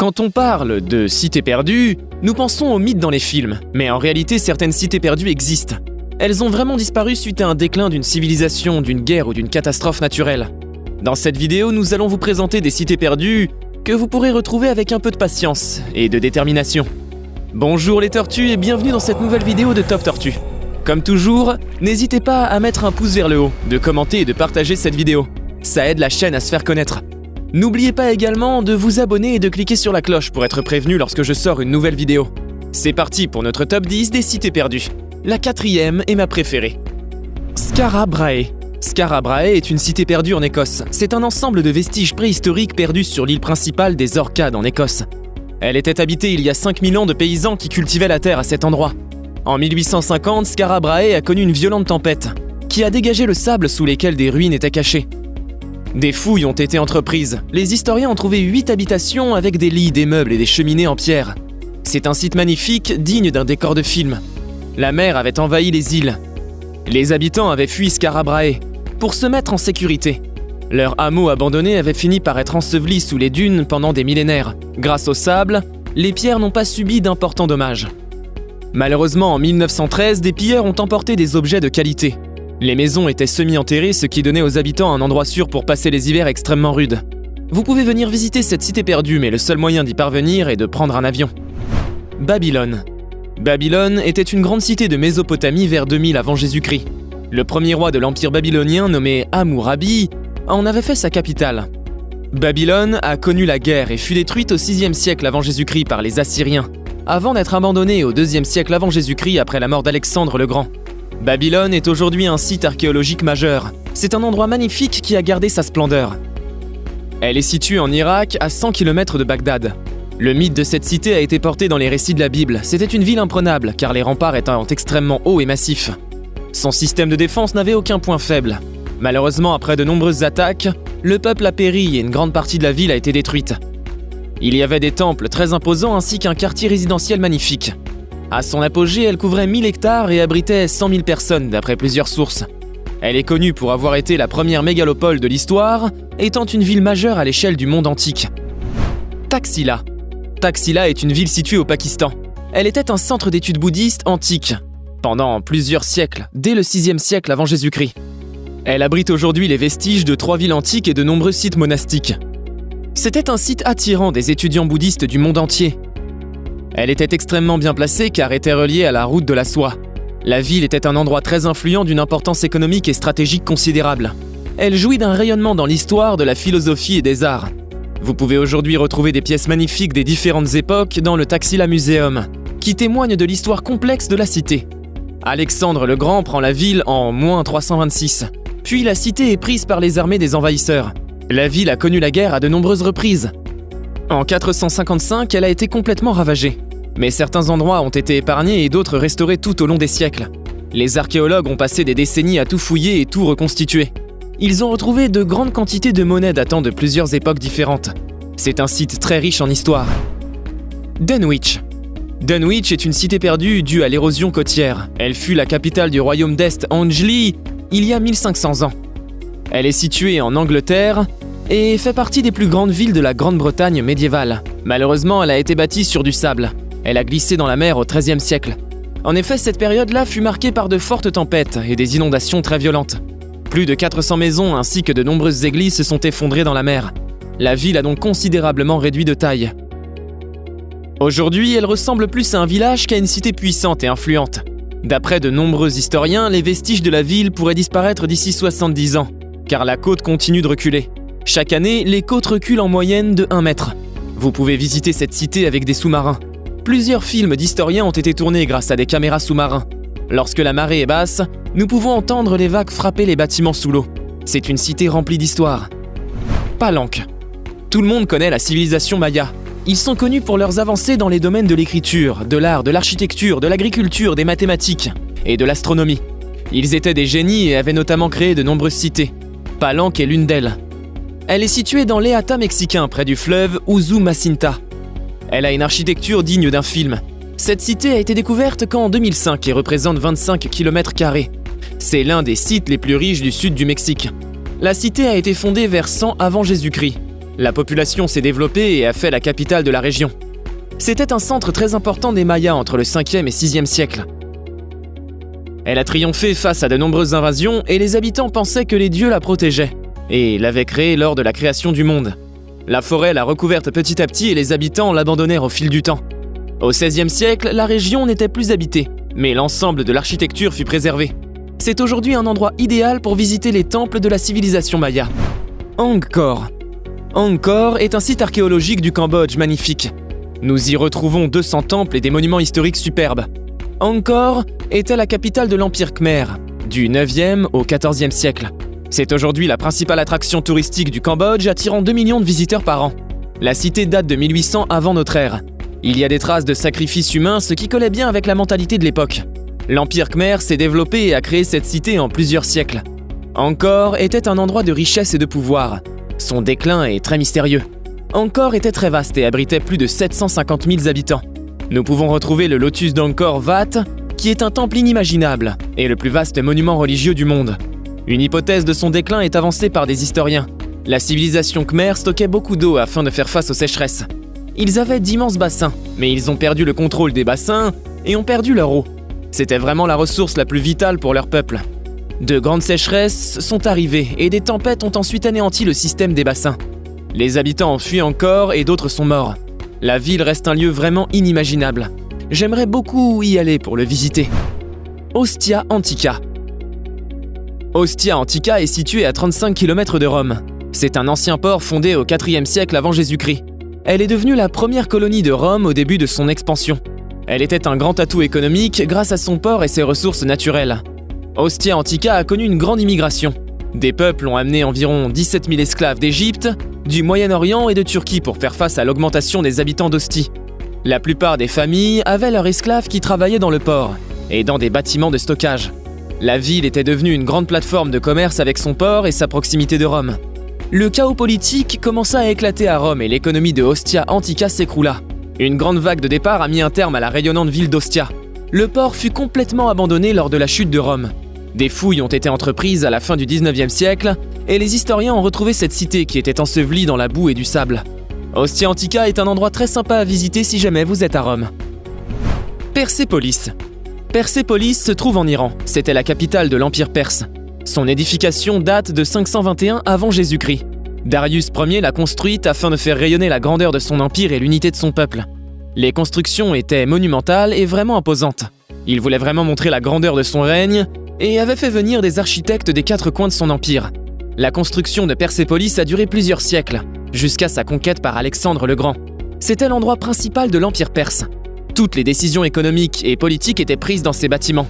Quand on parle de cités perdues, nous pensons aux mythes dans les films, mais en réalité certaines cités perdues existent. Elles ont vraiment disparu suite à un déclin d'une civilisation, d'une guerre ou d'une catastrophe naturelle. Dans cette vidéo, nous allons vous présenter des cités perdues que vous pourrez retrouver avec un peu de patience et de détermination. Bonjour les tortues et bienvenue dans cette nouvelle vidéo de Top Tortue. Comme toujours, n'hésitez pas à mettre un pouce vers le haut, de commenter et de partager cette vidéo. Ça aide la chaîne à se faire connaître. N'oubliez pas également de vous abonner et de cliquer sur la cloche pour être prévenu lorsque je sors une nouvelle vidéo. C'est parti pour notre top 10 des cités perdues. La quatrième est ma préférée. Skara Brae. Skara Brae est une cité perdue en Écosse. C'est un ensemble de vestiges préhistoriques perdus sur l'île principale des Orcades en Écosse. Elle était habitée il y a 5000 ans de paysans qui cultivaient la terre à cet endroit. En 1850, Skara Brae a connu une violente tempête qui a dégagé le sable sous lesquels des ruines étaient cachées. Des fouilles ont été entreprises. Les historiens ont trouvé 8 habitations avec des lits, des meubles et des cheminées en pierre. C'est un site magnifique, digne d'un décor de film. La mer avait envahi les îles. Les habitants avaient fui Skara Brae pour se mettre en sécurité. Leur hameau abandonné avait fini par être enseveli sous les dunes pendant des millénaires. Grâce au sable, les pierres n'ont pas subi d'importants dommages. Malheureusement, en 1913, des pilleurs ont emporté des objets de qualité. Les maisons étaient semi-enterrées, ce qui donnait aux habitants un endroit sûr pour passer les hivers extrêmement rudes. Vous pouvez venir visiter cette cité perdue, mais le seul moyen d'y parvenir est de prendre un avion. Babylone. Babylone était une grande cité de Mésopotamie vers 2000 avant Jésus-Christ. Le premier roi de l'empire babylonien, nommé Hammurabi, en avait fait sa capitale. Babylone a connu la guerre et fut détruite au 6e siècle avant Jésus-Christ par les Assyriens, avant d'être abandonnée au 2e siècle avant Jésus-Christ après la mort d'Alexandre le Grand. Babylone est aujourd'hui un site archéologique majeur. C'est un endroit magnifique qui a gardé sa splendeur. Elle est située en Irak, à 100 km de Bagdad. Le mythe de cette cité a été porté dans les récits de la Bible. C'était une ville imprenable, car les remparts étant extrêmement hauts et massifs. Son système de défense n'avait aucun point faible. Malheureusement, après de nombreuses attaques, le peuple a péri et une grande partie de la ville a été détruite. Il y avait des temples très imposants ainsi qu'un quartier résidentiel magnifique. À son apogée, elle couvrait 1000 hectares et abritait 100 000 personnes d'après plusieurs sources. Elle est connue pour avoir été la première mégalopole de l'histoire, étant une ville majeure à l'échelle du monde antique. Taxila. Taxila est une ville située au Pakistan. Elle était un centre d'études bouddhistes antiques, pendant plusieurs siècles, dès le 6e siècle avant Jésus-Christ. Elle abrite aujourd'hui les vestiges de 3 villes antiques et de nombreux sites monastiques. C'était un site attirant des étudiants bouddhistes du monde entier. Elle était extrêmement bien placée car était reliée à la route de la soie. La ville était un endroit très influent d'une importance économique et stratégique considérable. Elle jouit d'un rayonnement dans l'histoire, de la philosophie et des arts. Vous pouvez aujourd'hui retrouver des pièces magnifiques des différentes époques dans le Taxila Museum, qui témoignent de l'histoire complexe de la cité. Alexandre le Grand prend la ville en -326, puis la cité est prise par les armées des envahisseurs. La ville a connu la guerre à de nombreuses reprises. En 455, elle a été complètement ravagée. Mais certains endroits ont été épargnés et d'autres restaurés tout au long des siècles. Les archéologues ont passé des décennies à tout fouiller et tout reconstituer. Ils ont retrouvé de grandes quantités de monnaies datant de plusieurs époques différentes. C'est un site très riche en histoire. Dunwich. Dunwich est une cité perdue due à l'érosion côtière. Elle fut la capitale du royaume d'Est Anglie il y a 1500 ans. Elle est située en Angleterre et fait partie des plus grandes villes de la Grande-Bretagne médiévale. Malheureusement, elle a été bâtie sur du sable. Elle a glissé dans la mer au XIIIe siècle. En effet, cette période-là fut marquée par de fortes tempêtes et des inondations très violentes. Plus de 400 maisons ainsi que de nombreuses églises se sont effondrées dans la mer. La ville a donc considérablement réduit de taille. Aujourd'hui, elle ressemble plus à un village qu'à une cité puissante et influente. D'après de nombreux historiens, les vestiges de la ville pourraient disparaître d'ici 70 ans, car la côte continue de reculer. Chaque année, les côtes reculent en moyenne de 1 mètre. Vous pouvez visiter cette cité avec des sous-marins. Plusieurs films d'historiens ont été tournés grâce à des caméras sous-marins. Lorsque la marée est basse, nous pouvons entendre les vagues frapper les bâtiments sous l'eau. C'est une cité remplie d'histoire. Palenque. Tout le monde connaît la civilisation maya. Ils sont connus pour leurs avancées dans les domaines de l'écriture, de l'art, de l'architecture, de l'agriculture, des mathématiques et de l'astronomie. Ils étaient des génies et avaient notamment créé de nombreuses cités. Palenque est l'une d'elles. Elle est située dans l'Eata mexicain, près du fleuve Usumacinta. Elle a une architecture digne d'un film. Cette cité a été découverte qu'en 2005 et représente 25 km². C'est l'un des sites les plus riches du sud du Mexique. La cité a été fondée vers 100 avant Jésus-Christ. La population s'est développée et a fait la capitale de la région. C'était un centre très important des Mayas entre le 5e et 6e siècle. Elle a triomphé face à de nombreuses invasions et les habitants pensaient que les dieux la protégeaient et l'avaient créée lors de la création du monde. La forêt l'a recouverte petit à petit et les habitants l'abandonnèrent au fil du temps. Au 16e siècle, la région n'était plus habitée, mais l'ensemble de l'architecture fut préservé. C'est aujourd'hui un endroit idéal pour visiter les temples de la civilisation maya. Angkor. Angkor est un site archéologique du Cambodge magnifique. Nous y retrouvons 200 temples et des monuments historiques superbes. Angkor était la capitale de l'Empire Khmer, du 9e au 14e siècle. C'est aujourd'hui la principale attraction touristique du Cambodge, attirant 2 millions de visiteurs par an. La cité date de 1800 avant notre ère. Il y a des traces de sacrifices humains, ce qui collait bien avec la mentalité de l'époque. L'Empire Khmer s'est développé et a créé cette cité en plusieurs siècles. Angkor était un endroit de richesse et de pouvoir. Son déclin est très mystérieux. Angkor était très vaste et abritait plus de 750 000 habitants. Nous pouvons retrouver le lotus d'Angkor Wat, qui est un temple inimaginable et le plus vaste monument religieux du monde. Une hypothèse de son déclin est avancée par des historiens. La civilisation Khmer stockait beaucoup d'eau afin de faire face aux sécheresses. Ils avaient d'immenses bassins, mais ils ont perdu le contrôle des bassins et ont perdu leur eau. C'était vraiment la ressource la plus vitale pour leur peuple. De grandes sécheresses sont arrivées et des tempêtes ont ensuite anéanti le système des bassins. Les habitants ont fui encore et d'autres sont morts. La ville reste un lieu vraiment inimaginable. J'aimerais beaucoup y aller pour le visiter. Ostia Antica. Ostia Antica est située à 35 km de Rome. C'est un ancien port fondé au 4e siècle avant Jésus-Christ. Elle est devenue la première colonie de Rome au début de son expansion. Elle était un grand atout économique grâce à son port et ses ressources naturelles. Ostia Antica a connu une grande immigration. Des peuples ont amené environ 17 000 esclaves d'Égypte, du Moyen-Orient et de Turquie pour faire face à l'augmentation des habitants d'Ostie. La plupart des familles avaient leurs esclaves qui travaillaient dans le port et dans des bâtiments de stockage. La ville était devenue une grande plateforme de commerce avec son port et sa proximité de Rome. Le chaos politique commença à éclater à Rome et l'économie de Ostia Antica s'écroula. Une grande vague de départ a mis un terme à la rayonnante ville d'Ostia. Le port fut complètement abandonné lors de la chute de Rome. Des fouilles ont été entreprises à la fin du 19e siècle et les historiens ont retrouvé cette cité qui était ensevelie dans la boue et du sable. Ostia Antica est un endroit très sympa à visiter si jamais vous êtes à Rome. Persépolis. Persépolis se trouve en Iran. C'était la capitale de l'Empire perse. Son édification date de 521 avant Jésus-Christ. Darius Ier l'a construite afin de faire rayonner la grandeur de son empire et l'unité de son peuple. Les constructions étaient monumentales et vraiment imposantes. Il voulait vraiment montrer la grandeur de son règne et avait fait venir des architectes des 4 coins de son empire. La construction de Persépolis a duré plusieurs siècles, jusqu'à sa conquête par Alexandre le Grand. C'était l'endroit principal de l'Empire perse. Toutes les décisions économiques et politiques étaient prises dans ces bâtiments.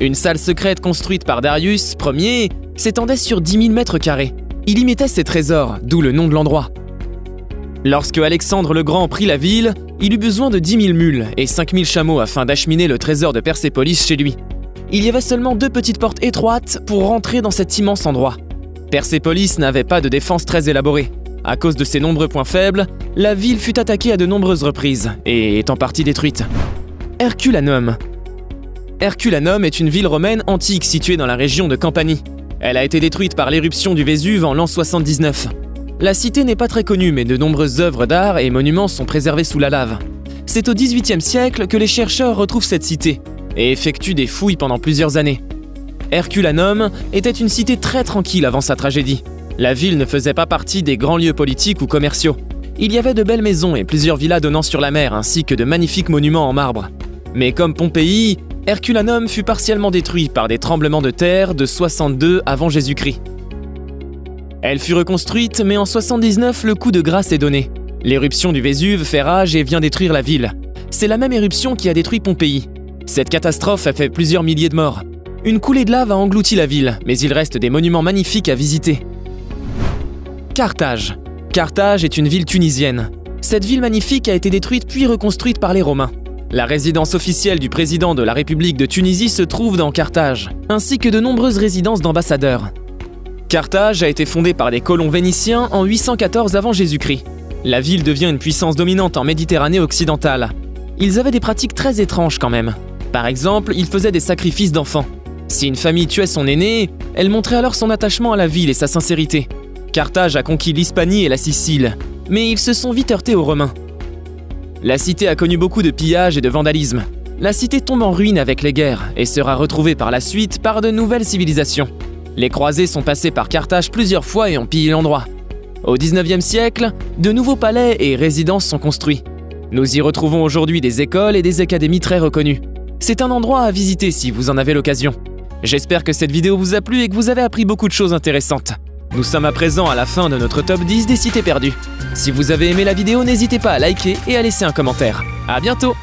Une salle secrète construite par Darius Ier s'étendait sur 10 000 mètres carrés. Il y mettait ses trésors, d'où le nom de l'endroit. Lorsque Alexandre le Grand prit la ville, il eut besoin de 10 000 mules et 5 000 chameaux afin d'acheminer le trésor de Persépolis chez lui. Il y avait seulement 2 petites portes étroites pour rentrer dans cet immense endroit. Persépolis n'avait pas de défense très élaborée. À cause de ses nombreux points faibles, la ville fut attaquée à de nombreuses reprises et est en partie détruite. Herculanum. Herculanum est une ville romaine antique située dans la région de Campanie. Elle a été détruite par l'éruption du Vésuve en l'an 79. La cité n'est pas très connue, mais de nombreuses œuvres d'art et monuments sont préservés sous la lave. C'est au XVIIIe siècle que les chercheurs retrouvent cette cité et effectuent des fouilles pendant plusieurs années. Herculanum était une cité très tranquille avant sa tragédie. La ville ne faisait pas partie des grands lieux politiques ou commerciaux. Il y avait de belles maisons et plusieurs villas donnant sur la mer, ainsi que de magnifiques monuments en marbre. Mais comme Pompéi, Herculanum fut partiellement détruit par des tremblements de terre de 62 avant Jésus-Christ. Elle fut reconstruite, mais en 79, le coup de grâce est donné. L'éruption du Vésuve fait rage et vient détruire la ville. C'est la même éruption qui a détruit Pompéi. Cette catastrophe a fait plusieurs milliers de morts. Une coulée de lave a englouti la ville, mais il reste des monuments magnifiques à visiter. Carthage. Carthage est une ville tunisienne. Cette ville magnifique a été détruite puis reconstruite par les Romains. La résidence officielle du président de la République de Tunisie se trouve dans Carthage, ainsi que de nombreuses résidences d'ambassadeurs. Carthage a été fondée par des colons vénitiens en 814 avant Jésus-Christ. La ville devient une puissance dominante en Méditerranée occidentale. Ils avaient des pratiques très étranges quand même. Par exemple, ils faisaient des sacrifices d'enfants. Si une famille tuait son aîné, elle montrait alors son attachement à la ville et sa sincérité. Carthage a conquis l'Hispanie et la Sicile. mais ils se sont vite heurtés aux Romains. La cité a connu beaucoup de pillages et de vandalisme. La cité tombe en ruine avec les guerres et sera retrouvée par la suite par de nouvelles civilisations. Les croisés sont passés par Carthage plusieurs fois et ont pillé l'endroit. Au XIXe siècle, de nouveaux palais et résidences sont construits. Nous y retrouvons aujourd'hui des écoles et des académies très reconnues. C'est un endroit à visiter si vous en avez l'occasion. J'espère que cette vidéo vous a plu et que vous avez appris beaucoup de choses intéressantes. Nous sommes à présent à la fin de notre top 10 des cités perdues. Si vous avez aimé la vidéo, n'hésitez pas à liker et à laisser un commentaire. À bientôt!